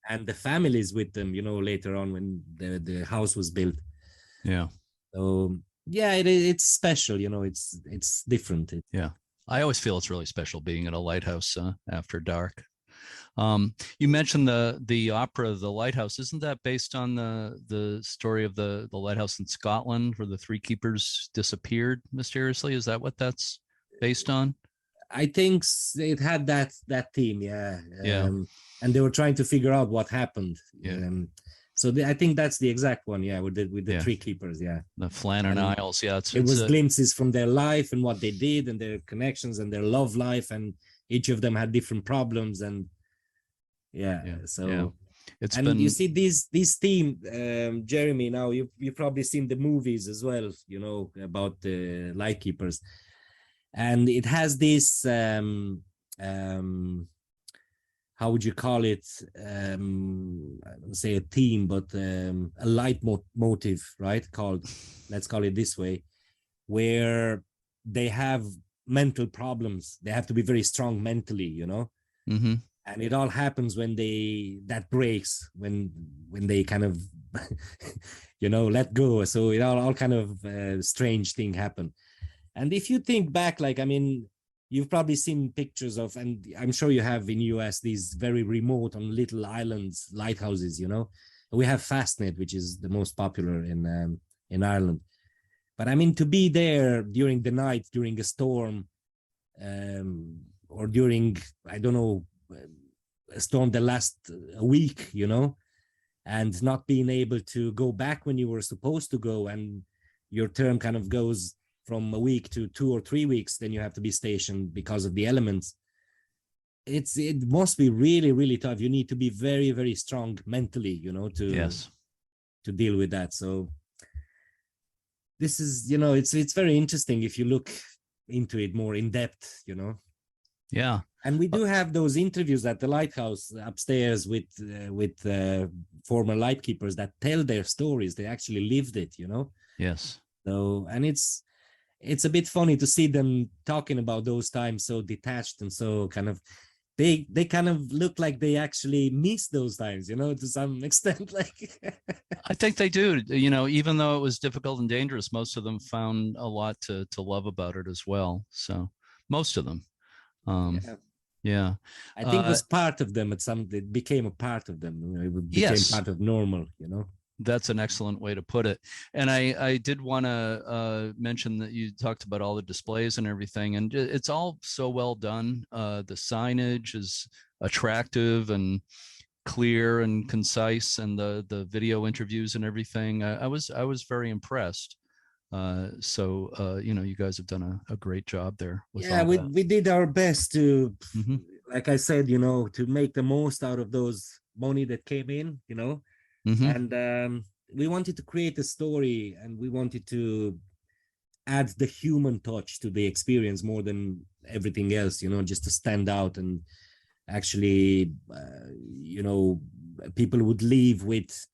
and the families with them, you know, later on when the house was built. Yeah. So yeah, it's special, you know, it's different. Yeah. I always feel it's really special being at a lighthouse after dark. You mentioned the opera, The Lighthouse. Isn't that based on the story of the lighthouse in Scotland where the three keepers disappeared mysteriously? Is that what that's based on? I think it had that theme, yeah. Yeah. And they were trying to figure out what happened. Yeah. So I think that's the exact one, yeah, with the Yeah. Three Keepers, yeah. The Flannan And Isles, yeah. it was glimpses from their life and what they did and their connections and their love life, and each of them had different problems, and so it's and been, you see this theme, Jeremy, now you've probably seen the movies as well, you know, about the Lightkeepers, and it has this how would you call it, I don't say a theme, but a leitmotif, right, called, let's call it this way, where they have mental problems. They have to be very strong mentally, you know. mm-hmm. And it all happens when that breaks, when they kind of you know, let go. So it all kind of strange thing happen. And if you think back, like, I mean, you've probably seen pictures of, and I'm sure you have in US, these very remote on little islands, lighthouses, you know. We have Fastnet, which is the most popular in Ireland. But I mean, to be there during the night, during a storm, or during, I don't know, a storm that lasts a week, you know, and not being able to go back when you were supposed to go, and your term kind of goes from a week to 2 or 3 weeks, then you have to be stationed because of the elements. It must be really, really tough. You need to be very, very strong mentally, you know, to deal with that. So this is, you know, it's very interesting if you look into it more in depth, you know. Yeah. And we do have those interviews at the lighthouse upstairs with former lightkeepers that tell their stories. They actually lived it, you know. Yes. So, and it's a bit funny to see them talking about those times so detached and so kind of, they kind of look like they actually miss those times, you know, to some extent. Like I think they do, you know, even though it was difficult and dangerous, most of them found a lot to love about it as well. So most of them. Yeah. I think it was part of them. It became a part of them. You know, it became part of normal, you know. That's an excellent way to put it. And I did want to mention that you talked about all the displays and everything, and it's all so well done. The signage is attractive and clear and concise, and the video interviews and everything. I was very impressed. So you know, you guys have done a great job there. Yeah, we did our best to, like I said, you know, to make the most out of those money that came in, you know. And we wanted to create a story, and we wanted to add the human touch to the experience more than everything else, you know, just to stand out. And actually, you know, people would leave with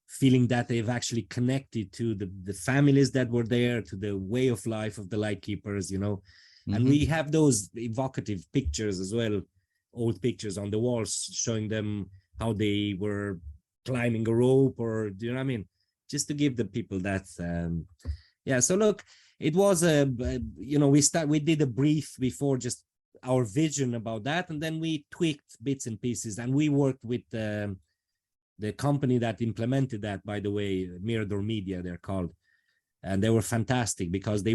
feeling that they've actually connected to the families that were there, to the way of life of the lightkeepers, you know. And we have those evocative pictures as well, old pictures on the walls showing them how they were climbing a rope, or do you know what I mean, just to give the people that so look, it was you know, we did a brief before, just our vision about that, and then we tweaked bits and pieces, and we worked with the company that implemented that, by the way, Mirador Media they're called, and they were fantastic, because we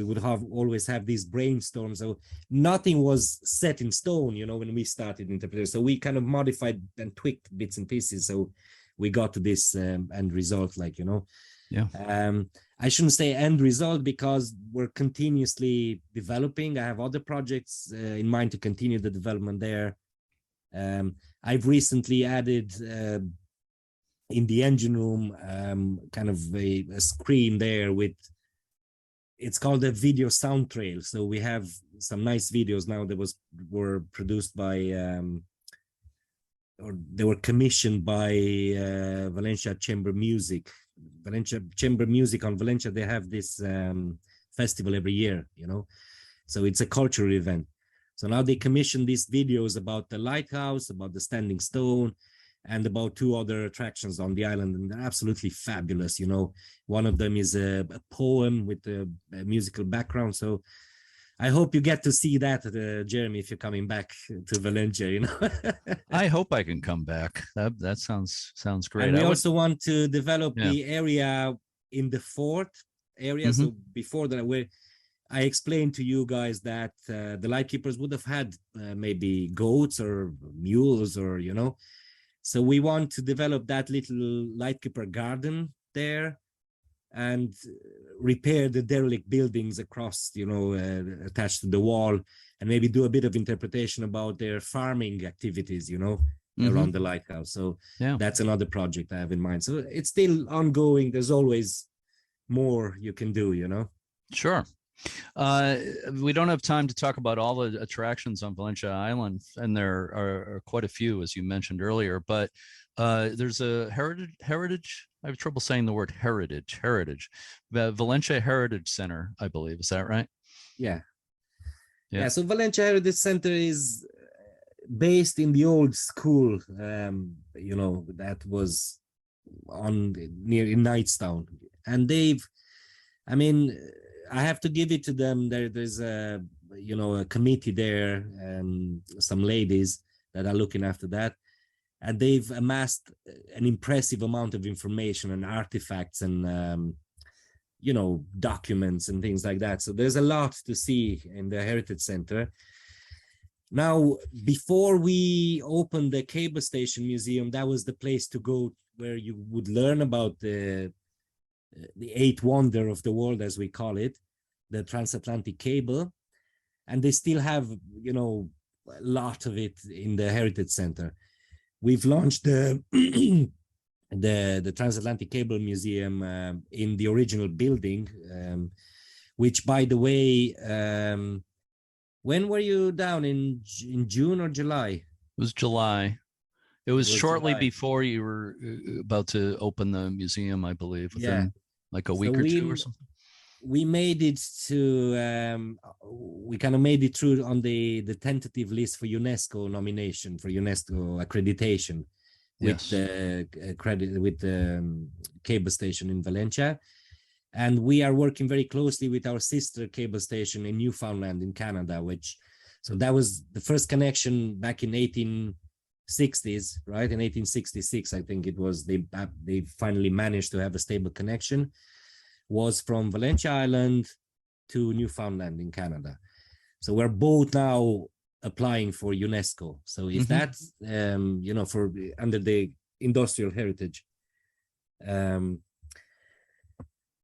would always have these brainstorms. So nothing was set in stone, you know, when we started interpreting. So we kind of modified and tweaked bits and pieces. So we got to this end result, like, you know. Yeah. I shouldn't say end result, because we're continuously developing. I have other projects in mind to continue the development there. I've recently added in the engine room kind of a screen there with, it's called a video sound trail. So we have some nice videos now that were produced by or they were commissioned by Valentia Chamber Music. Valentia Chamber Music on Valentia, they have this festival every year, you know. So it's a cultural event. So now they commissioned these videos about the lighthouse, about the standing stone, and about 2 other attractions on the island, and they're absolutely fabulous, you know. One of them is a poem with a musical background. So I hope you get to see that, Jeremy, if you're coming back to Valentia, you know. I hope I can come back. That sounds great. And we also want to develop the area in the fort area. So before that, I explained to you guys that the lightkeepers would have had maybe goats or mules, or so we want to develop that little lightkeeper garden there and repair the derelict buildings across, attached to the wall, and maybe do a bit of interpretation about their farming activities, around the lighthouse. So that's another project I have in mind. So it's still ongoing. There's always more you can do, Sure. We don't have time to talk about all the attractions on Valentia Island, and there are quite a few, as you mentioned earlier, but there's a heritage. I have trouble saying the word heritage, the Valentia Heritage Center, I believe. Is that right? Yeah. So Valentia Heritage Center is based in the old school, that was near in Knightstown, and I have to give it to them. There's a committee there, and some ladies that are looking after that, and they've amassed an impressive amount of information and artifacts and documents and things like that. So there's a lot to see in the Heritage Center. Now, before we opened the Cable Station Museum, that was the place to go where you would learn about the eighth wonder of the world, as we call it, the transatlantic cable. And they still have, a lot of it in the Heritage Center. We've launched the the Transatlantic Cable Museum in the original building, which, by the way, when were you down, in June or July? It was July. It was shortly July. Before you were about to open the museum, I believe, within like a week or two or something. We made it to, we kind of made it through on the tentative list for UNESCO nomination, for UNESCO accreditation, with the cable station in Valentia. And we are working very closely with our sister cable station in Newfoundland in Canada, so that was the first connection back in 1860s, right? In 1866, I think it was, they finally managed to have a stable connection, was from Valentia Island to Newfoundland in Canada. So we're both now applying for UNESCO. So if that's, for under the industrial heritage.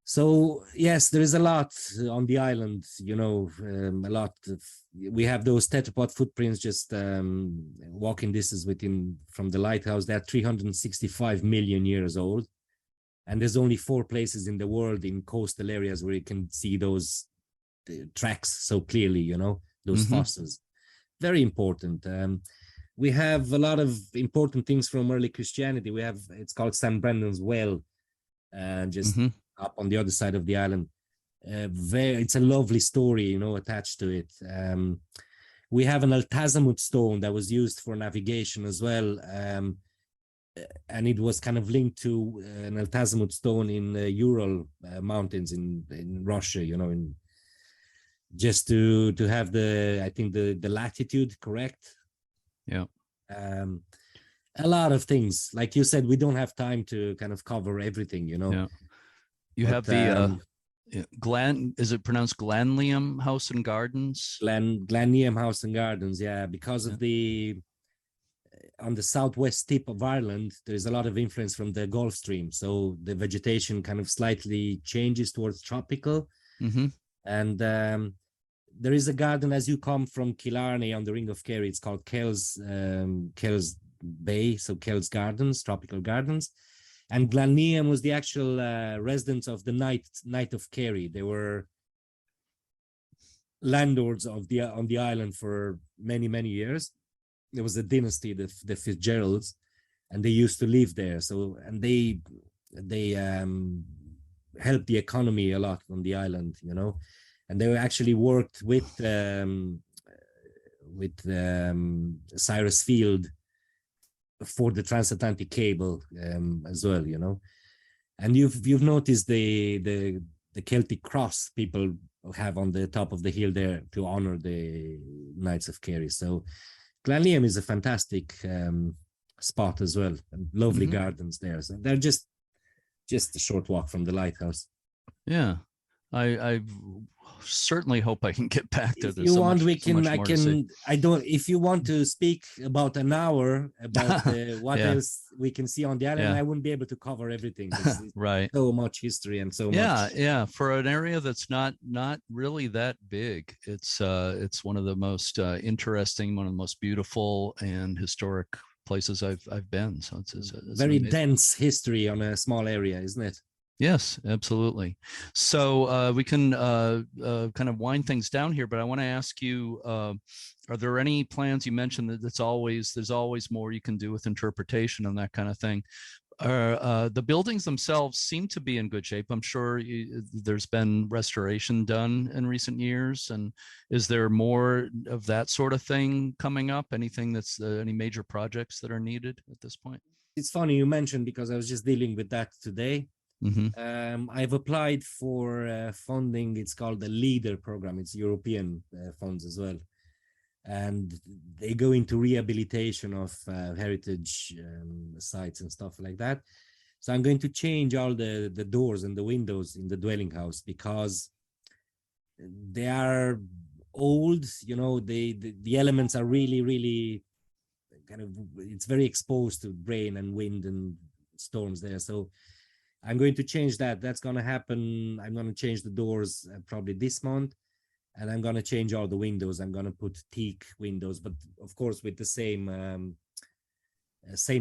So yes, there is a lot on the island, a lot of, we have those tetrapod footprints just walking distance from the lighthouse. They're 365 million years old. And there's only 4 places in the world in coastal areas where you can see those tracks so clearly, those fossils. Very important. We have a lot of important things from early Christianity. It's called St. Brendan's Well, just up on the other side of the island. It's a lovely story, attached to it. We have an Altazamut stone that was used for navigation as well. And it was kind of linked to an Altazamut stone in the Ural mountains in Russia, just to have the latitude correct. Yeah. A lot of things, like you said, we don't have time to kind of cover everything, Yeah. You have the is it pronounced Glanliam House and Gardens? Glanliam House and Gardens, yeah, because of on the southwest tip of Ireland, there's a lot of influence from the Gulf Stream. So the vegetation kind of slightly changes towards tropical. And there is a garden as you come from Killarney on the Ring of Kerry. It's called Kells Bay, so Kells Gardens, tropical gardens. And Glanliam was the actual residence of the Knight of Kerry. They were landlords on the island for many, many years. There was a dynasty, the Fitzgeralds, and they used to live there. So, and they helped the economy a lot on the island, and they actually worked with Cyrus Field for the transatlantic cable as well, And you've noticed the Celtic cross people have on the top of the hill there to honor the Knights of Kerry. So Glanliam is a fantastic spot as well, and lovely gardens there. So they're just a short walk from the lighthouse. Yeah. I certainly hope I can get back there. If There's you so want, much, we so much can, I more to see. can, I don't, if you want to speak about an hour about what Yeah. else we can see on the island, Yeah. I wouldn't be able to cover everything. 'Cause it's Right. so much history and so Yeah, much. yeah. For an area that's not really that big, it's one of the most interesting, one of the most beautiful and historic places I've been. So it's Very amazing. dense history on a small area, isn't it? Yes, absolutely. So we can kind of wind things down here, but I want to ask you, are there any plans? You mentioned that there's always more you can do with interpretation and that kind of thing. The buildings themselves seem to be in good shape. I'm sure there's been restoration done in recent years. And is there more of that sort of thing coming up? Anything that's any major projects that are needed at this point? It's funny you mentioned, because I was just dealing with that today. Mm-hmm. I've applied for funding. It's called the LEADER program. It's European funds as well. And they go into rehabilitation of heritage sites and stuff like that. So I'm going to change all the doors and the windows in the dwelling house, because they are old, you know, the elements are really kind of, it's very exposed to rain and wind and storms there. So I'm going to change that. That's going to happen. I'm going to change the doors probably this month, and I'm going to change all the windows. I'm going to put teak windows, but of course with the same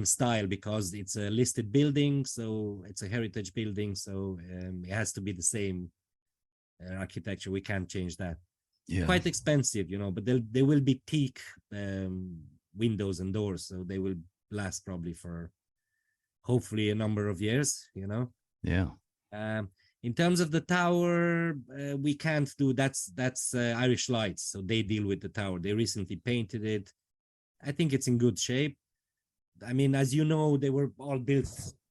style, because it's a listed building, so it's a heritage building, so it has to be the same architecture. We can't change that. Yeah. Quite expensive, you know, but they will be teak windows and doors, so they will last probably for hopefully a number of years, you know. Yeah. In terms of the tower, we can't do that's Irish Lights, so they deal with the tower. They recently painted it. I think it's in good shape. I mean, as you know, they were all built,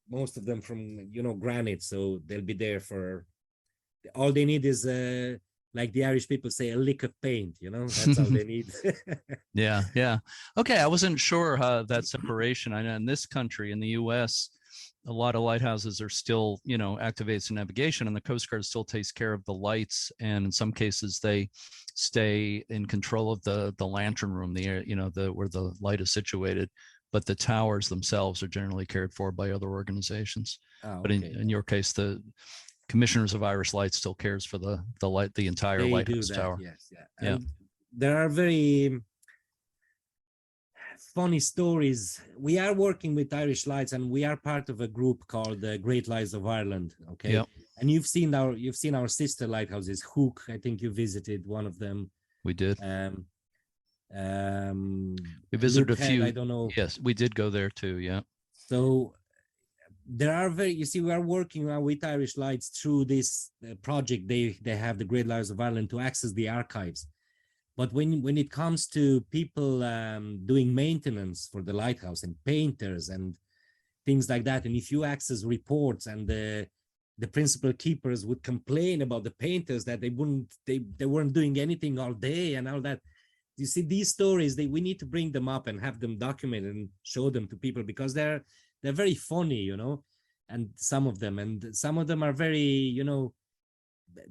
most of them from, you know, granite, so they'll be there for, all they need is like the Irish people say, a lick of paint, you know. That's all they need. Yeah, yeah. Okay, I wasn't sure how that separation. I know in this country, in the U.S., a lot of lighthouses are still, you know, activates navigation, and the Coast Guard still takes care of the lights, and in some cases they stay in control of the lantern room, the, you know, the where the light is situated, but the towers themselves are generally cared for by other organizations. Oh, but okay. in your case, the Commissioners of Irish Light still cares for the light, the entire They lighthouse do that, tower. yes, yeah. Yeah. And there are very funny stories. We are working with Irish Lights, and we are part of a group called the Great Lighthouses of Ireland. Okay. Yep. And you've seen our sister lighthouses, Hook. I think you visited one of them. We did. We visited Luke a few. Head, I don't know. Yes, we did go there too. Yeah. So there are you see, we are working with Irish Lights through this project. They have the Great Lighthouses of Ireland to access the archives. But when it comes to people doing maintenance for the lighthouse and painters and things like that, and if you access reports and the principal keepers would complain about the painters that they weren't doing anything all day and all that, you see, these stories, we need to bring them up and have them documented and show them to people, because they're very funny, you know, and some of them are very, you know,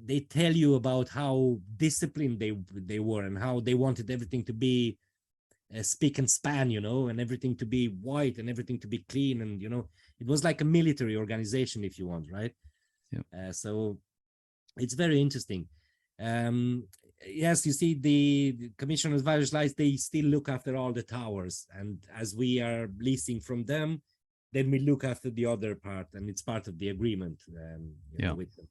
they tell you about how disciplined they were and how they wanted everything to be spick and span, you know, and everything to be white and everything to be clean, and you know, it was like a military organization, if you want, right? Yep. So it's very interesting. Yes, you see, the Commissioners of Irish Lights, they still look after all the towers, and as we are leasing from them, then we look after the other part, and it's part of the agreement you know, with them.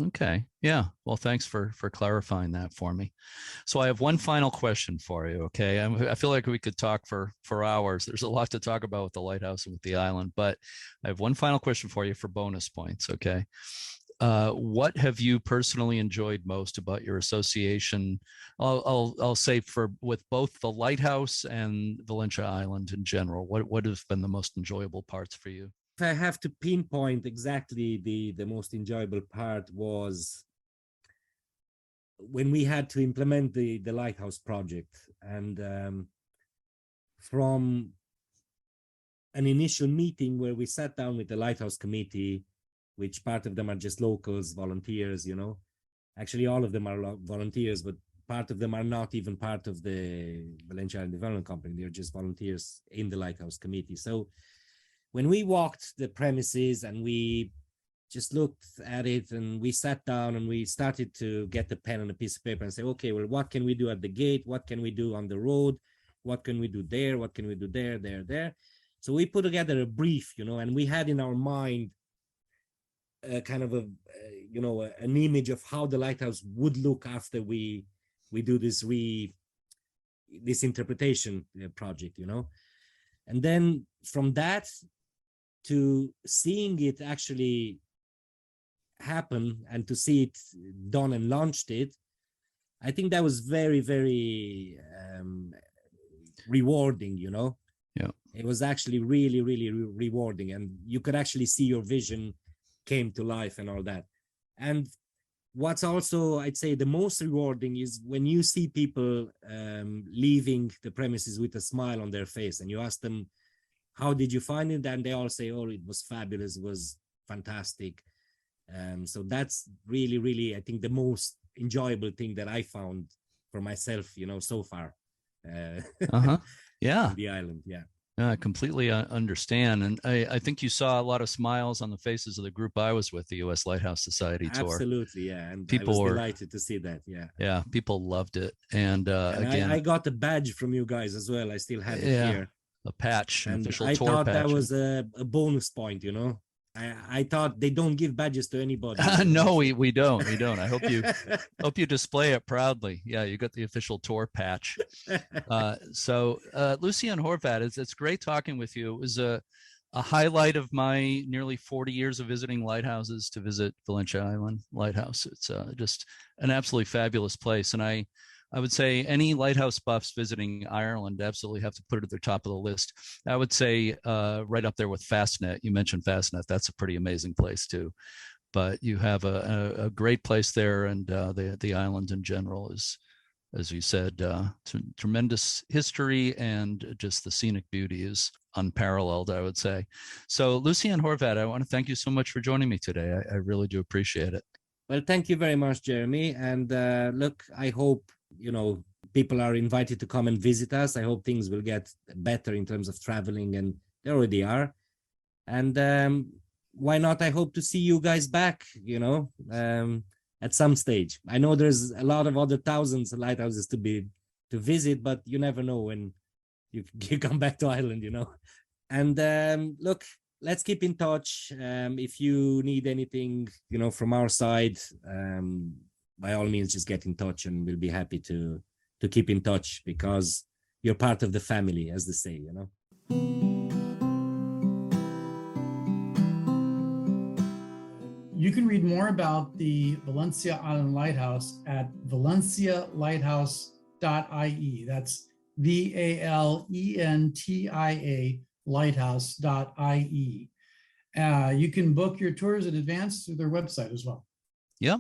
Okay. Yeah. Well, thanks for clarifying that for me. So I have one final question for you. Okay. I feel like we could talk for hours. There's a lot to talk about with the lighthouse and with the island, but I have one final question for you for bonus points. Okay. What have you personally enjoyed most about your association? I'll say with both the lighthouse and Valentia Island in general. What have been the most enjoyable parts for you? If I have to pinpoint exactly, the most enjoyable part was when we had to implement the lighthouse project, and from an initial meeting where we sat down with the lighthouse committee, which part of them are just locals, volunteers, you know. Actually, all of them are volunteers, but part of them are not even part of the Valentia Island Development Company. They're just volunteers in the Lighthouse Committee. So when we walked the premises and we just looked at it and we sat down and we started to get the pen and a piece of paper and say, okay, well, what can we do at the gate? What can we do on the road? What can we do there? What can we do there, there, there? So we put together a brief, you know, and we had in our mind kind of an image of how the lighthouse would look after we do this interpretation project, you know. And then from that to seeing it actually happen and to see it done and launched it, I think that was very, very rewarding, you know. Yeah, it was actually really, really rewarding, and you could actually see your vision came to life and all that. And what's also, I'd say, the most rewarding is when you see people leaving the premises with a smile on their face, and you ask them, how did you find it? And they all say, oh, it was fabulous, it was fantastic. So that's really, really, I think, the most enjoyable thing that I found for myself, you know, so far. Yeah. On the island, yeah. I completely understand. And I think you saw a lot of smiles on the faces of the group I was with, the U.S. Lighthouse Society tour. Absolutely, yeah. And people I was were delighted to see that, yeah. Yeah, people loved it. And again, I got a badge from you guys as well. I still have it here. A patch, an official I tour thought patch. that was a bonus point, you know. I thought they don't give badges to anybody. No, we don't. I hope you display it proudly. Yeah, you got the official tour patch. So Lucian Horvat, it's great talking with you. It was a highlight of my nearly 40 years of visiting lighthouses to visit Valentia Island Lighthouse. It's just an absolutely fabulous place, and I would say any lighthouse buffs visiting Ireland absolutely have to put it at the top of the list. I would say right up there with Fastnet. You mentioned Fastnet. That's a pretty amazing place too. But you have a great place there, and the island in general is, as you said, tremendous history, and just the scenic beauty is unparalleled, I would say. So Lucian Horvat, I want to thank you so much for joining me today. I really do appreciate it. Well, thank you very much, Jeremy. And look, I hope, you know, people are invited to come and visit us. I hope things will get better in terms of traveling, and they already are. And why not? I hope to see you guys back, you know, at some stage. I know there's a lot of other thousands of lighthouses to visit, but you never know when you come back to Ireland, you know. And look, let's keep in touch. If you need anything, you know, from our side, by all means, just get in touch, and we'll be happy to keep in touch, because you're part of the family, as they say, you know. You can read more about the Valentia Island Lighthouse at valencialighthouse.ie. That's VALENTIA lighthouse.ie. You can book your tours in advance through their website as well. Yeah.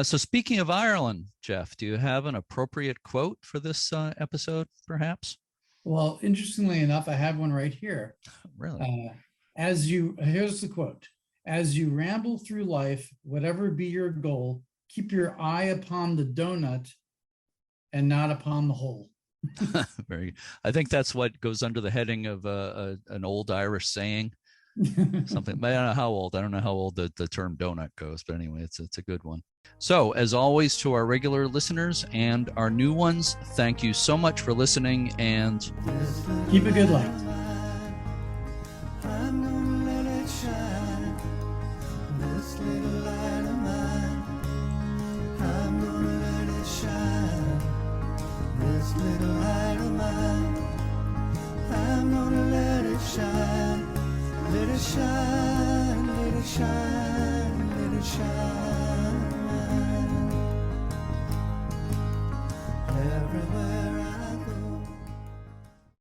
So speaking of Ireland, Jeff, do you have an appropriate quote for this episode, perhaps? Well, interestingly enough, I have one right here. Really? Here's the quote. As you ramble through life, whatever be your goal, keep your eye upon the donut and not upon the hole. Very. I think that's what goes under the heading of an old Irish saying. Something, but I don't know how old. I don't know how old the term donut goes, but anyway, it's a good one. So, as always, to our regular listeners and our new ones, thank you so much for listening, and keep a good light. Little light of mine, I'm gonna let it shine, let it shine, let it shine, let it shine. Everywhere